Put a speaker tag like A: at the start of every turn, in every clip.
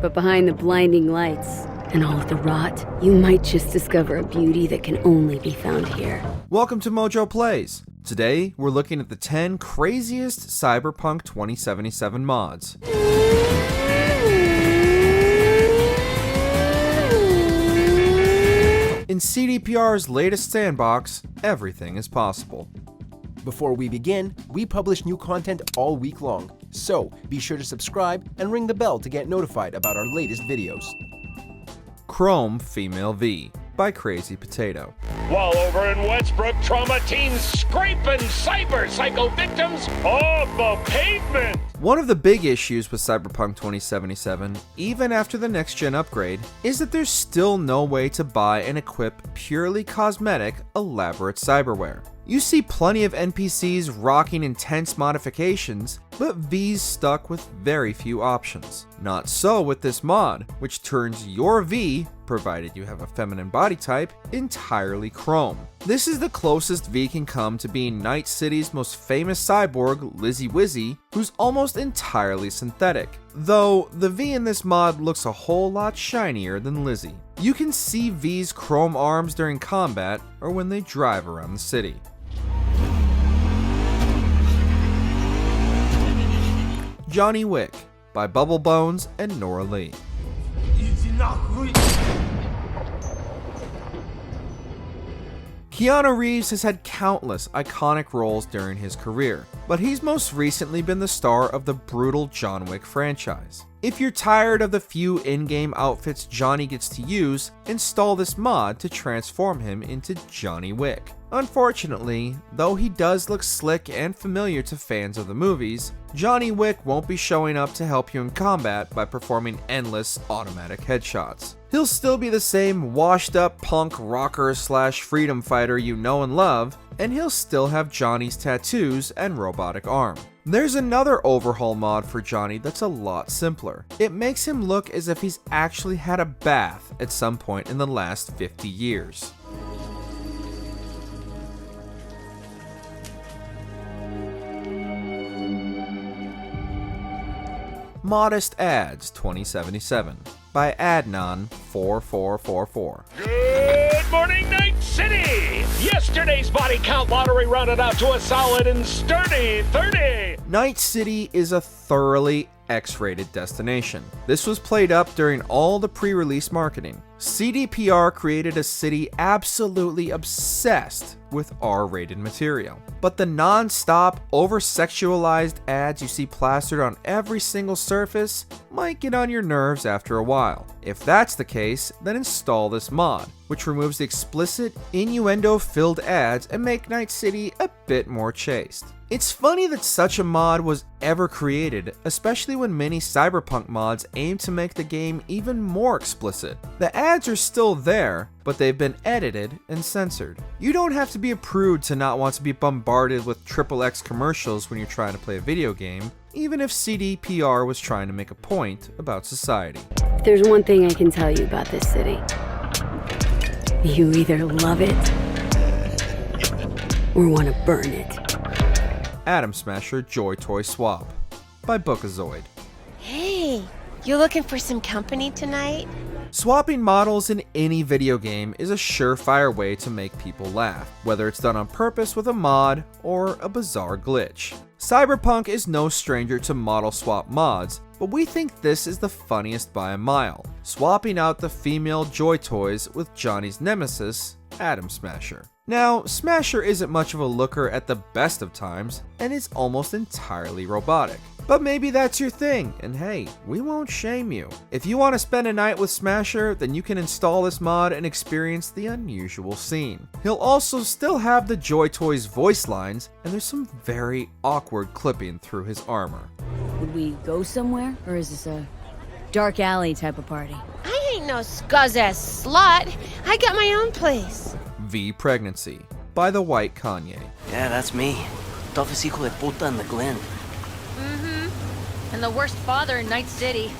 A: But behind the blinding lights and all of the rot, you might just discover a beauty that can only be found here.
B: Welcome to MojoPlays. Today, we're looking at the 10 craziest Cyberpunk 2077 mods. In CDPR's latest sandbox, everything is possible.
C: Before we begin, we publish new content all week long, so be sure to subscribe and ring the bell to get notified about our latest videos.
B: Chrome Female V by Crazy Potato.
D: While over in Westbrook, trauma teens scraping cyber psycho victims off the pavement.
B: One of the big issues with Cyberpunk 2077, even after the next-gen upgrade, is that there's still no way to buy and equip purely cosmetic, elaborate cyberware. You see plenty of NPCs rocking intense modifications, but V's stuck with very few options. Not so with this mod, which turns your V, provided you have a feminine body type, entirely chrome. This is the closest V can come to being Night City's most famous cyborg, Lizzie Wizzy, who's almost entirely synthetic. Though, the V in this mod looks a whole lot shinier than Lizzie. You can see V's chrome arms during combat, or when they drive around the city. Johnny Wick by Bubblebones and NoraLee. Keanu Reeves has had countless iconic roles during his career, but he's most recently been the star of the brutal John Wick franchise. If you're tired of the few in-game outfits Johnny gets to use, install this mod to transform him into Johnny Wick. Unfortunately, though he does look slick and familiar to fans of the movies, Johnny Wick won't be showing up to help you in combat by performing endless automatic headshots. He'll still be the same washed up punk rocker / freedom fighter you know and love, and he'll still have Johnny's tattoos and robotic arm. There's another overhaul mod for Johnny that's a lot simpler. It makes him look as if he's actually had a bath at some point in the last 50 years. Modest Ads 2077 by Adnan4444.
D: Good morning, Night City! Yesterday's body count lottery rounded out to a solid and sturdy 30.
B: Night City is a thoroughly X-rated destination. This was played up during all the pre-release marketing. CDPR created a city absolutely obsessed with R-rated material. But the non-stop, over-sexualized ads you see plastered on every single surface might get on your nerves after a while. If that's the case, then install this mod, which removes the explicit, innuendo-filled ads and make Night City a bit more chaste. It's funny that such a mod was ever created, especially when many Cyberpunk mods aim to make the game even more explicit. The ads are still there, but they've been edited and censored. You don't have to be a prude to not want to be bombarded with XXX commercials when you're trying to play a video game, even if CDPR was trying to make a point about society.
A: If there's one thing I can tell you about this city, you either love it or want to burn it.
B: Atom Smasher Joy Toy Swap by Bookazoid.
E: Hey, you looking for some company tonight?
B: Swapping models in any video game is a surefire way to make people laugh, whether it's done on purpose with a mod or a bizarre glitch. Cyberpunk is no stranger to model swap mods, but we think this is the funniest by a mile, swapping out the female Joy Toys with Johnny's nemesis, Atom Smasher. Now, Smasher isn't much of a looker at the best of times, and is almost entirely robotic. But maybe that's your thing, and hey, we won't shame you. If you want to spend a night with Smasher, then you can install this mod and experience the unusual scene. He'll also still have the Joy Toys voice lines, and there's some very awkward clipping through his armor.
A: Would we go somewhere, or is this a dark alley type of party?
E: I ain't no scuzz-ass slut. I got my own place.
B: V Pregnancy by the White Kanye.
F: Yeah, that's me. Toughest hijo de puta in the Glen.
G: And the worst father in Night City.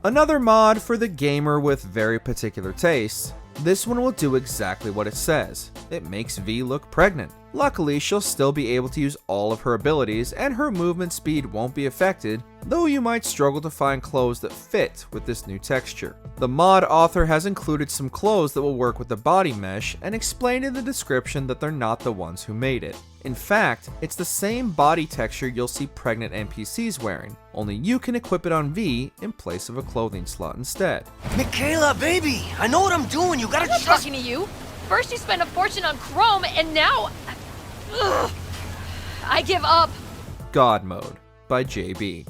B: Another mod for the gamer with very particular tastes. This one will do exactly what it says. It makes V look pregnant. Luckily, she'll still be able to use all of her abilities and her movement speed won't be affected, though you might struggle to find clothes that fit with this new texture. The mod author has included some clothes that will work with the body mesh and explained in the description that they're not the ones who made it. In fact, it's the same body texture you'll see pregnant NPCs wearing, only you can equip it on V in place of a clothing slot instead.
F: Michaela, baby, I know what I'm doing. You gotta
G: I'm not
F: trust
G: talking to you. First you spend a fortune on chrome, and now... Ugh. I give up.
B: God Mode by JB.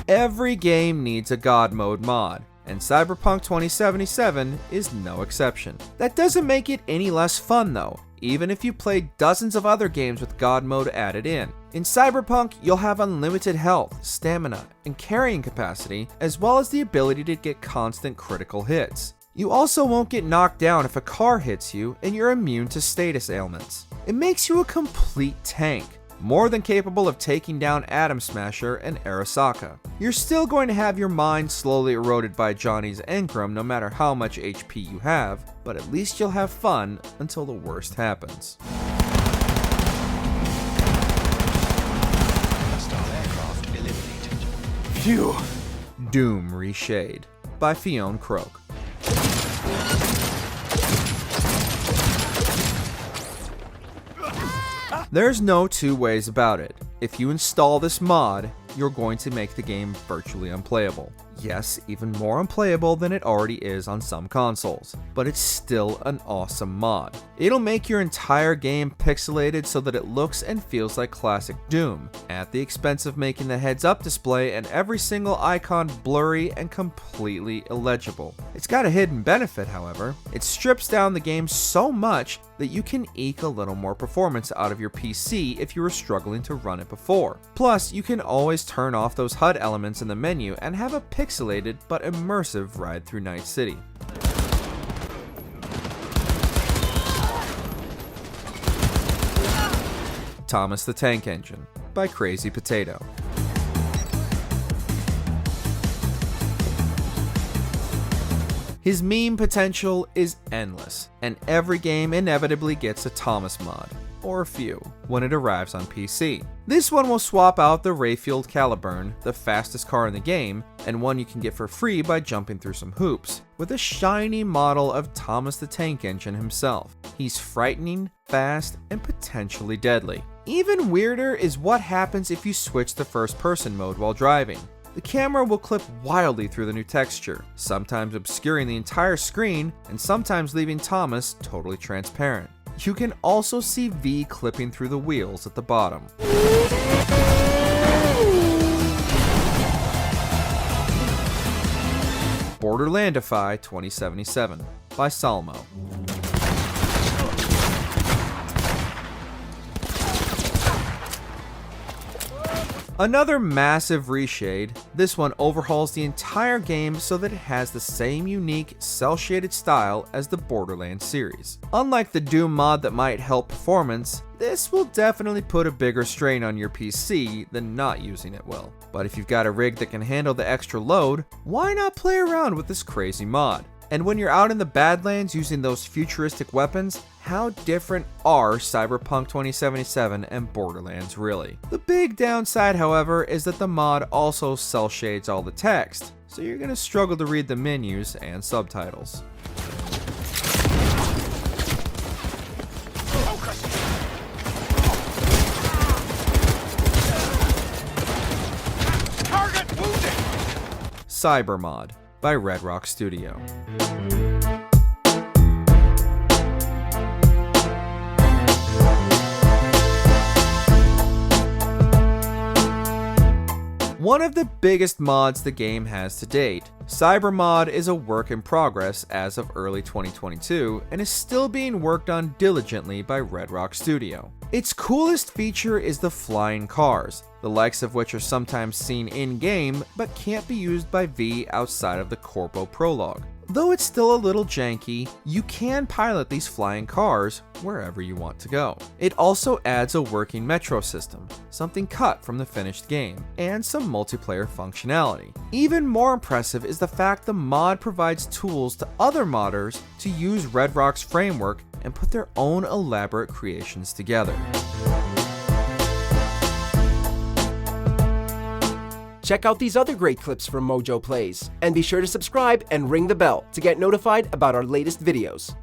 B: Every game needs a God Mode mod, and Cyberpunk 2077 is no exception. That doesn't make it any less fun though, even if you played dozens of other games with God Mode added in. In Cyberpunk, you'll have unlimited health, stamina, and carrying capacity, as well as the ability to get constant critical hits. You also won't get knocked down if a car hits you, and you're immune to status ailments. It makes you a complete tank, more than capable of taking down Atom Smasher and Arasaka. You're still going to have your mind slowly eroded by Johnny's engram no matter how much HP you have, but at least you'll have fun until the worst happens.
C: Phew.
B: Doom Reshade by Fiona Croak. There's no two ways about it. If you install this mod, you're going to make the game virtually unplayable. Yes, even more unplayable than it already is on some consoles, but it's still an awesome mod. It'll make your entire game pixelated so that it looks and feels like classic Doom, at the expense of making the heads-up display and every single icon blurry and completely illegible. It's got a hidden benefit, however. It strips down the game so much that you can eke a little more performance out of your PC if you were struggling to run it before. Plus, you can always turn off those HUD elements in the menu and have a pixelated but immersive ride through Night City. Thomas the Tank Engine by Crazy Potato. His meme potential is endless, and every game inevitably gets a Thomas mod, or a few, when it arrives on PC. This one will swap out the Rayfield Caliburn, the fastest car in the game, and one you can get for free by jumping through some hoops, with a shiny model of Thomas the Tank Engine himself. He's frightening, fast, and potentially deadly. Even weirder is what happens if you switch to first-person mode while driving. The camera will clip wildly through the new texture, sometimes obscuring the entire screen and sometimes leaving Thomas totally transparent. You can also see V clipping through the wheels at the bottom. Borderlandify 2077 by Salmo. Another massive reshade, this one overhauls the entire game so that it has the same unique, cel-shaded style as the Borderlands series. Unlike the Doom mod that might help performance, this will definitely put a bigger strain on your PC than not using it will. But if you've got a rig that can handle the extra load, why not play around with this crazy mod? And when you're out in the Badlands using those futuristic weapons, how different are Cyberpunk 2077 and Borderlands really? The big downside, however, is that the mod also cel shades all the text, so you're gonna struggle to read the menus and subtitles.
D: Target wounded!
B: Cybermod by Red Rock Studio. One of the biggest mods the game has to date, Cybermod is a work in progress as of early 2022 and is still being worked on diligently by Red Rock Studio. Its coolest feature is the flying cars, the likes of which are sometimes seen in-game but can't be used by V outside of the Corpo prologue. Though it's still a little janky, you can pilot these flying cars wherever you want to go. It also adds a working metro system, something cut from the finished game, and some multiplayer functionality. Even more impressive is the fact the mod provides tools to other modders to use Red Rock's framework and put their own elaborate creations together.
C: Check out these other great clips from MojoPlays, and be sure to subscribe and ring the bell to get notified about our latest videos.